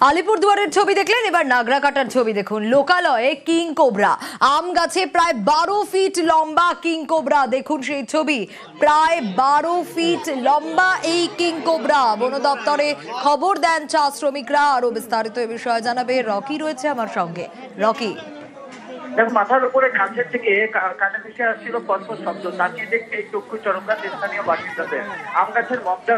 আলিপুরদুয়ারের ছবি দেখলেন, এবার নাগরাকাটার ছবি দেখুন। লোকালয়ে কিং কোবরা, আম গাছে প্রায় 12 ফিট লম্বা কিং কোবরা। দেখুন সেই ছবি, প্রায় 12 ফিট লম্বা এই কিং কোবরা। বন দপ্তরে খবর দেন চা শ্রমিকরা। আরো বিস্তারিত এ বিষয়ে জানাবে রকি, রয়েছে আমার সঙ্গে। রকি, মাথার উপরে গাছের থেকে কানে ভেসে আসছিল পরপর শব্দ, তাকিয়ে দেখতে চক্ষু চরমগাছ স্থানীয় বাসিন্দাদের। আম গাছের মধ্যে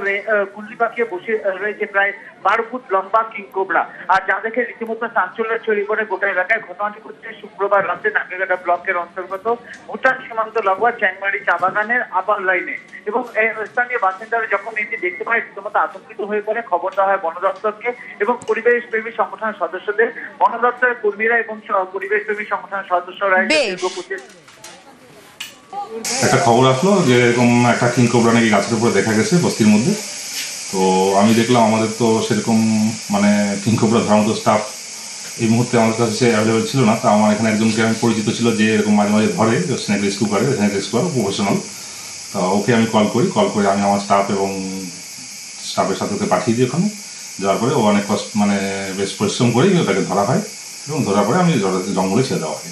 কুল্লি পাকিয়ে বসে রয়েছে প্রায় 12 ফুট লম্বা কিং কোবরা, আর যা দেখে রীতিমতো চাঞ্চল্য ছড়িয়ে পড়ে গোটা এলাকায়। ঘটনাটি ঘটছে শুক্রবার রাতে নাগরাকাটা ব্লকের অন্তর্গত ভুটান সীমান্ত লাগোয়া চ্যাংমারি চা বাগানের আপার লাইনে। এবং স্থানীয় বাসিন্দারা যখন এটি দেখতে পায় রীতিমতো আতঙ্কিত হয়ে পড়ে। খবর দেওয়া হয় বন দপ্তরকে এবং পরিবেশ প্রেমী সংগঠনের সদস্যদের। বন দপ্তরের কর্মীরা এবং পরিবেশ প্রেমী সংগঠনের সদস্যরা একটা খবর আসলো যে এরকম একটা কিং কোবরা নাকি গাছের উপরে দেখা গেছে বস্তির মধ্যে। তো আমি দেখলাম, আমাদের তো সেরকম মানে কিং কোবরা ধরার মতো স্টাফ এই মুহূর্তে আমাদের কাছে অ্যাভেলেবেল ছিল না। তা আমার এখানে একজনকে আমি পরিচিত ছিল যে এরকম মাঝে মাঝে ধরে, স্নেক রেস্কিউ করে, স্নেক রেস্কিউয়ার প্রফেশনাল। তা ওকে আমি কল করি আমি আমার স্টাফ এবং স্টাফের সাথে ওকে পাঠিয়ে দিই। ওখানে যাওয়ার পরে ও অনেক কষ্ট মানে বেশ পরিশ্রম করেই ওটাকে ধরা হয় এবং ধরার পরে আমি জঙ্গলে ছেড়ে দেওয়া হয়।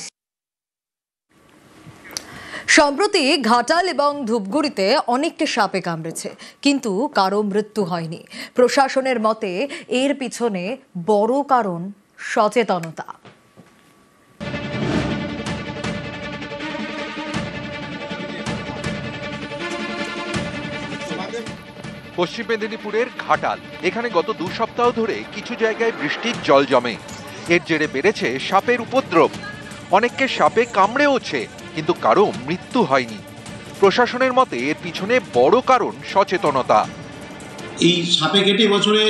সম্প্রতি ঘাটাল এবং ধূপগুড়িতে অনেককে সাপে কামড়েছে, কিন্তু কারো মৃত্যু হয়নি। প্রশাসনের মতে এর পিছনে বড় কারণ সচেতনতা। পশ্চিম মেদিনীপুরের ঘাটাল, এখানে গত 2 সপ্তাহ ধরে কিছু জায়গায় বৃষ্টির জল জমে। এর জেরে বেড়েছে সাপের উপদ্রব। অনেককে সাপে কামড়েওছে, কিন্তু কারো মৃত্যু হয়নি। প্রশাসনের মতে এর পিছনে বড় কারণ সচেতনতা। এই সাপে কেটে বছরে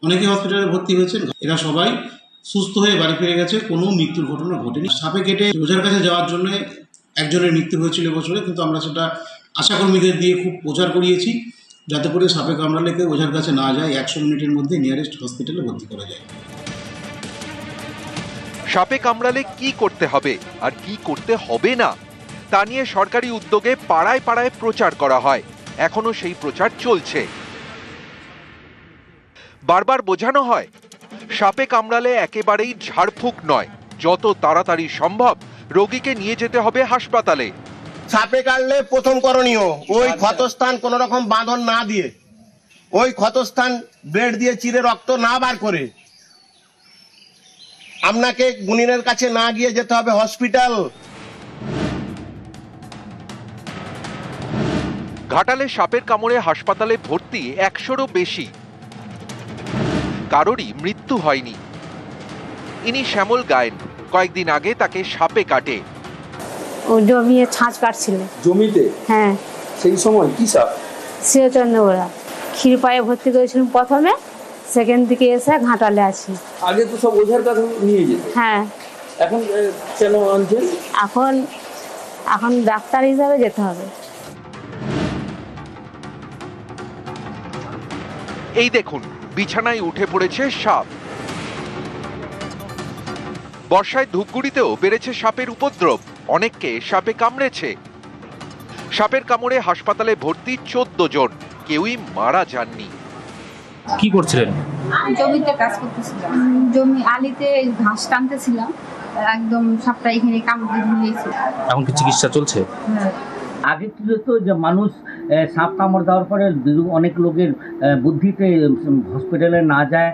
অনেকে হসপিটালে ভর্তি হয়েছেন, এরা সবাই সুস্থ হয়ে বাড়ি ফিরে গেছে, কোনো মৃত্যুর ঘটনা ঘটেনি। সাপে কেটে ওঝার কাছে যাওয়ার জন্য একজনের মৃত্যু হয়েছিল বছরে, কিন্তু আমরা সেটা আশাকর্মীদের দিয়ে খুব প্রচার করিয়েছি যাতে করে সাপে কামড়ালে কেউ ওঝার কাছে না যায়, 100 মিনিটের মধ্যে নিয়ারেস্ট হসপিটালে ভর্তি করা যায়। সাপে কামড়ালে কি করতে হবে আর কি করতে হবে না তা নিয়ে সরকারি উদ্যোগে পাড়ায় পাড়ায় প্রচার করা হয়। এখনো সেই প্রচার চলছে। বারবার বোঝানো হয় সাপে কামড়ালে একেবারেই ঝাড়ফুঁক নয়, যত তাড়াতাড়ি সম্ভব রোগীকে নিয়ে যেতে হবে হাসপাতালে। সাপে কাটলে প্রথম করণীয় ওই ক্ষতস্থান কোন রকম বাঁধন না দিয়ে, ওই ক্ষতস্থান ব্লেড দিয়ে চিরে রক্ত না বার করে আপনাকে গুণিনের কাছে না গিয়ে যেতে হবে হসপিটাল। ঘাটালে সাপের কামড়ে হাসপাতালে ভর্তি 100-রও বেশি, কারোরই মৃত্যু হয়নি। ইনি শ্যামল গায়েন, কয়েকদিন আগে তাকে সাপে কাটে। ও জমিয়ে ছাঁচ কাটছিল জমিতে। হ্যাঁ, সেই সময় কি সাপ? সিংহচন্দ্র ওরা ক্ষীরপায়ে ভর্তি করেছিলাম প্রথমে, সেকেন্ড দিকে এসে ঘাটালে আছি। আগে তো সব ওঝার কাছে নিয়ে যেত। হ্যাঁ, এখন কেন আনছেন? এখন ডাক্তার হিসাবে যেতে হবে। এই দেখুন, বিছানায় উঠে পড়েছে সাপ। বর্ষায় ধূপগুড়িতেও বেড়েছে সাপের উপদ্রব, অনেককে সাপে কামড়েছে। সাপের কামড়ে হাসপাতালে ভর্তি 14 জন, কেউই মারা যাননি। কি করছিলেন? জমিতে কাজ করতেছিলাম, জমি আলিতে ঘাস টানতেছিলাম, একদম সাপটা এখানে কামড়ে ধরেছে। এখন কি চিকিৎসা চলছে? আগে কি হতো যে মানুষ সাপ কামড় দেওয়ার পরে অনেক লোকের বুদ্ধিতে হসপিটালে না যায়,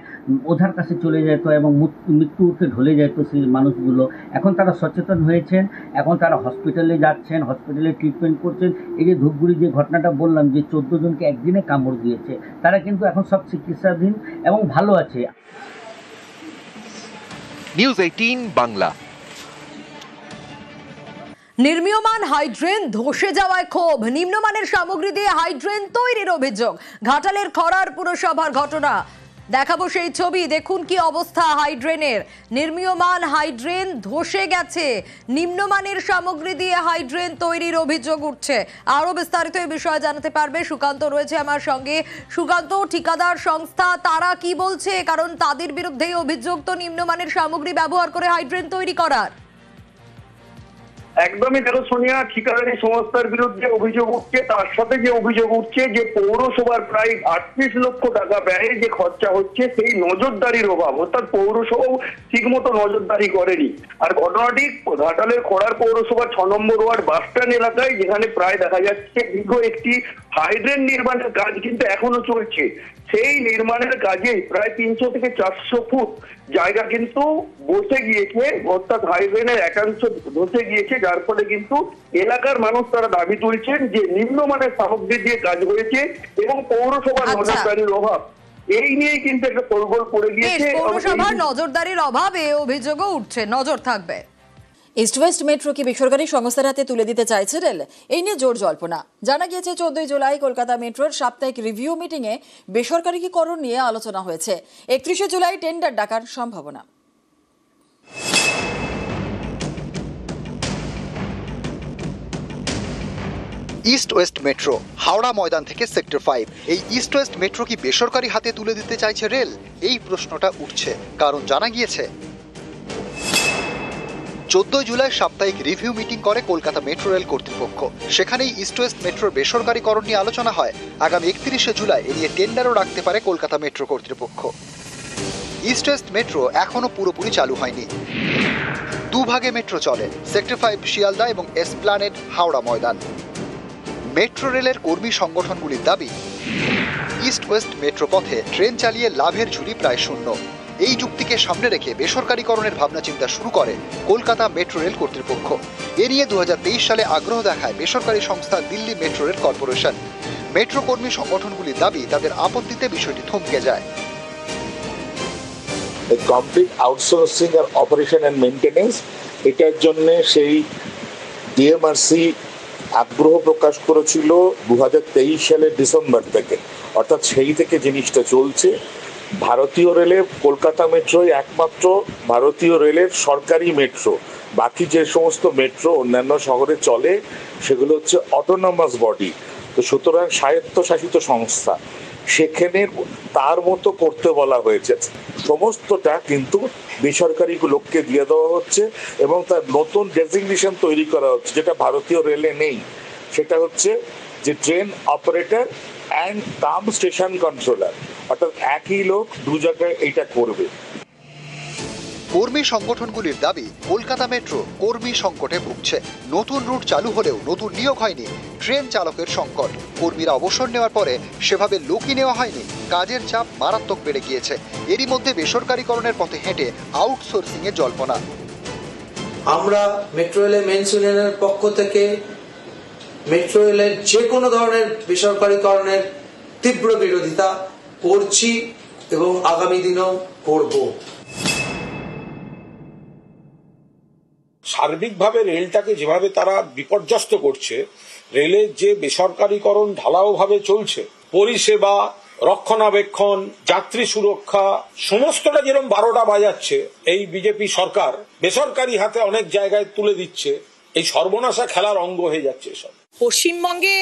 ওঝার কাছে চলে যেত এবং মৃত্যুতে ঢলে যেত সেই মানুষগুলো। এখন তারা সচেতন হয়েছেন, এখন তারা হসপিটালে যাচ্ছেন, হসপিটালে ট্রিটমেন্ট করছেন। এই যে ধূপগুড়ি যে ঘটনাটা বললাম যে 14 জনকে একদিনে কামড় দিয়েছে, তারা কিন্তু এখন সব চিকিৎসাধীন এবং ভালো আছে। নিউজ 18 বাংলা। নির্মীয়মান হাইড্রেন ধসে যাওয়ায় ক্ষোভ, নিম্নমানের সামগ্রী দিয়ে হাইড্রেন তৈরির অভিযোগ। ঘাটালের খড়ার পুরসভার ঘটনা, দেখাবো সেই ছবি। দেখুন কি অবস্থা হাইড্রেনের। নির্মীয়মান হাইড্রেন ধসে গেছে, নিম্নমানের সামগ্রী দিয়ে হাইড্রেন তৈরির অভিযোগ উঠছে। আরো বিস্তারিত এই বিষয়ে জানাতে পারবে সুকান্ত, রয়েছে আমার সঙ্গে। সুকান্ত, ঠিকাদার সংস্থা তারা কি বলছে? কারণ তাদের বিরুদ্ধে অভিযোগ তো নিম্নমানের সামগ্রী ব্যবহার করে হাইড্রেন তৈরি করার। একদমই দেখো সোনিয়া, ঠিকাদারি সংস্থার বিরুদ্ধে অভিযোগ উঠছে, তার সাথে যে অভিযোগ উঠছে যে পৌরসভার প্রায় 38 লক্ষ টাকা ব্যয়ে যে খরচা হচ্ছে সেই নজরদারির অভাব, অর্থাৎ পৌরসভাও ঠিকমতো নজরদারি করেনি। আর ঘটনাটি ঘাটালের খড়ার পৌরসভার 6 নম্বর ওয়ার্ড বাসস্ট্যান্ড এলাকায়, যেখানে প্রায় দেখা যাচ্ছে দীর্ঘ একটি হাইড্রেন নির্মাণের কাজ কিন্তু এখনো চলছে। সেই নির্মাণের কাজে প্রায় 300 থেকে 400 ফুট জায়গা কিন্তু বসে গিয়েছে, অর্থাৎ হাইড্রেনের একাংশ ধসে গিয়েছে, যার ফলে কিন্তু এলাকার মানুষ তারা দাবি তুলছেন যে নিম্নমানের সামগ্রী দিয়ে কাজ হয়েছে এবং পৌরসভার নজরদারির অভাব, এই নিয়েই কিন্তু একটা তোলগোল পড়ে গিয়েছে। পৌরসভার নজরদারির অভাবে অভিযোগও উঠছে, নজর থাকবে। ইস্ট ওয়েস্ট মেট্রোকে বেসরকারি সংস্থার হাতে তুলে দিতে চাইছে রেল, এই নিয়ে জোর জল্পনা। জানা গিয়েছে 14 জুলাই কলকাতা মেট্রোর সাপ্তাহিক রিভিউ মিটিংয়ে বেসরকারিকরণ নিয়ে আলোচনা হয়েছে। 31 জুলাই টেন্ডার ডাকার সম্ভাবনা। East West metro Howrah Maidan থেকে সেক্টর 5, এই ইস্ট ওয়েস্ট মেট্রো কি বেসরকারি হাতে তুলে দিতে চাইছে রেল? এই প্রশ্নটা উঠছে, কারণ জানা গিয়েছে 14 জুলাই সাপ্তাহিক রিভিউ মিটিং করে কলকাতা মেট্রো রেল কর্তৃপক্ষ। সেখানেই ইস্ট ওয়েস্ট মেট্রোর বেসরকারিকরণ নিয়ে আলোচনা হয়। আগামী 31 জুলাই এ নিয়ে টেন্ডারও রাখতে পারে কলকাতা মেট্রো কর্তৃপক্ষ। ইস্ট ওয়েস্ট মেট্রো এখনো পুরোপুরি চালু হয়নি। দুভাগে মেট্রো চলে, সেক্টর 5 শিয়ালদা এবং এসপ্ল্যানেড হাওড়া ময়দান। মেট্রো রেলের কর্মী সংগঠনগুলির দাবি, ইস্ট ওয়েস্ট মেট্রো পথে ট্রেন চালিয়ে লাভের ঝুলি প্রায় শূন্য। এই যুক্তিকে সামনে রেখে বেসরকারিকরণের ভাবনা চিন্তা শুরু করে কলকাতা মেট্রো রেল কর্তৃপক্ষ। এ নিয়ে 2023 সালে আগ্রহ দেখায় বেসরকারি সংস্থা Delhi metro rail corporation. Metro কর্মী সংগঠনগুলির দাবি, তাদের আপত্তিতে বিষয়টি থমকে যায়। কমপ্লিট আউটসোর্সিং আর অপারেশন এন্ড মেইনটেনেন্স, এটার জন্য সেই ডিএমআরসি আগ্রহ প্রকাশ করেছিল 2023 সালের ডিসেম্বর থেকে, অর্থাৎ সেই থেকে জিনিসটা চলছে। ভারতীয় রেলে কলকাতা মেট্রোই একমাত্র ভারতীয় রেলের সরকারি মেট্রো। বাকি যে সমস্ত মেট্রো অন্যান্য শহরে চলে সেগুলো হচ্ছে অটোনমাস বডি, তো সুতরাং স্বায়ত্তশাসিত সংস্থা। সেখানে তার মতো করতে বলা হয়েছে, সমস্তটা কিন্তু বেসরকারি লোককে দিয়ে দেওয়া হচ্ছে এবং তার নতুন ডেজিগনেশন তৈরি করা হচ্ছে, যেটা ভারতীয় রেলে নেই। সেটা হচ্ছে যে train operator and cum station controller, অর্থাৎ একই লোক দু জায়গায় এটা করবে। কর্মী সংগঠনগুলির দাবি, কলকাতা মেট্রো কর্মী সংকটে ভুগছে। নতুন রুট চালু হলেও নতুন নিয়োগ হয়নি, ট্রেন চালকের সংকট। কর্মীরা অবসর নেওয়ার পরে সেভাবে লোকই নেওয়া হয়নি, কাজের চাপ মারাত্মক বেড়ে গিয়েছে। এরই মধ্যে বেসরকারিকরণের পথে হেঁটে আউটসোর্সিং এর জল্পনা। আমরা মেট্রো রেলের মেনস ইউনিয়নের পক্ষ থেকে মেট্রো রেলের যে কোনো ধরনের বেসরকারিকরণের তীব্র বিরোধিতা করছি এবং আগামী দিনেও করব। সার্বিকভাবে রেলটাকে যেভাবে তারা বিপর্যস্ত করছে, রেলের যে বেসরকারিকরণ ঢালাওভাবে চলছে, পরিষেবা, রক্ষণাবেক্ষণ, যাত্রী সুরক্ষা, সমস্তটা যেরকম 12টা বাজাচ্ছে এই বিজেপি সরকার, বেসরকারি হাতে অনেক জায়গায় তুলে দিচ্ছে। এই সর্বনাশা খেলার অঙ্গ হয়ে যাচ্ছে এসব। পশ্চিমবঙ্গে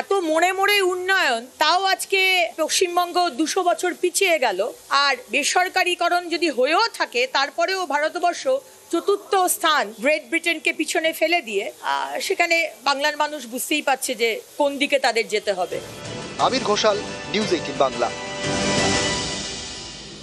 এত মোড়ে মোড়ে উন্নয়ন, তাও আজকে পশ্চিমবঙ্গ 200 বছর পিছিয়ে গেল। আর বেসরকারিকরণ যদি হয়েও থাকে, তারপরেও ভারতবর্ষ 4র্থ স্থান গ্রেট ব্রিটেনকে পিছনে ফেলে দিয়ে, সেখানে বাংলার মানুষ বুঝতেই পারছে যে কোন দিকে তাদের যেতে হবে। আমির ঘোষাল, নিউজ 18 বাংলা।